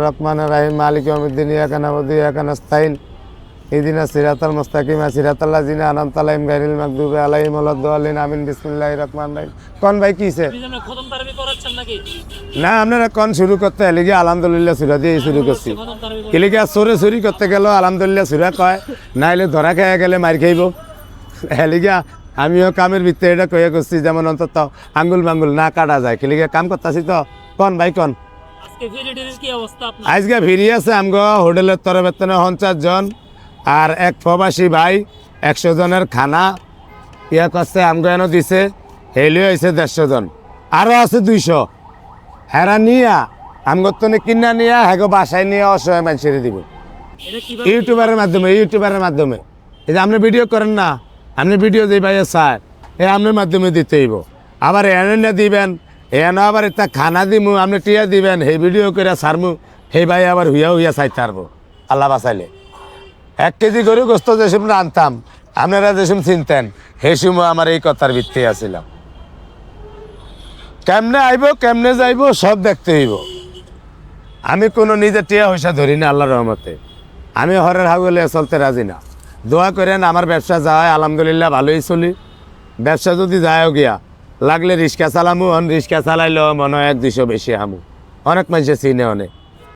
রহমানির রহিম মালিক ইয়াউমিদ্দিন ইয়াকা না'বুদু ওয়া ইয়াকা নাস্তাইন ইহদিনাস সিরাতাল মুস্তাকিম সিরাতাল লাযিনা আন'আমতা আলাইহিম গায়রিল মাগদুবি আলাইহিম ওয়ালাদ-দাল্লিন আমিন। বিসমিল্লাহির রহমানির রহিম। কোন ভাই কিছে খতম তারাবি পড়াচ্ছেন নাকি? না আপনারা কোন শুরু করতে এলিগে আলহামদুলিল্লাহ সূরা দিয়ে শুরু করছি। কিলিগা চোরে চুরি করতে গেল আলহামদুলিল্লাহ সূরা কয়, নাইলে ধরা খেয়ে গেলে মার খাইব। এলিগা আমিও কামের ভিতরে এটা কয়ে করছি, যেমন অন্তত আঙ্গুল মাঙ্গুল না কাটা যায়। কিলিগা কাম করতেছি তো। কোন ভাই কোন আজকে ফিরি আছে আমগো হোটেলের তরফ বেতনে 50 জন আর এক প্রবাসী ভাই 100 জনের খানা ইয়া করছে আমগো এনে দিছে। হেলিও হয়েছে 150 জন, আরও আছে 200। হেরা নিয়া আমগো তো কিনা নিয়া হেগো বাসায় নিয়ে অসহায় মানুষের দিব ইউটিউবারের মাধ্যমে। এই যে আপনি ভিডিও করেন না, আপনি ভিডিও দিই ভাই স্যার, এই আপনার মাধ্যমে দিতে হইব। আবার এনে দিবেন, এনে আবার এটা খানা দিমু, আপনি টিয়া দিবেন, সেই ভিডিও করে সারমু, সেই ভাই আবার হুইয়া চাইতে পারবো আল্লাহ বাঁচাইলে। 1 কেজি গরু গোস্ত যে সময় আনতাম, আপনারা যে সময় চিনতেন, সেই সময় আমার এই কথার ভিত্তি আসছিলাম। কেমনে আইব কেমনে যাইব সব দেখতে হইব। আমি কোনো নিজে টিয়া পয়সা ধরি না আল্লাহর রহমতে। আমি হরের হাগুলে চলতে রাজি না। দোয়া করেন আমার ব্যবসা যায়, আলহামদুলিল্লাহ ভালোই চলি। ব্যবসা যদি যায়ও গিয়া লাগলে রিক্সা চালামু, রিক্সা চালাইলেও মনে হয় 1-200 বেশি আমু। অনেক মানুষে চিনে অনেক।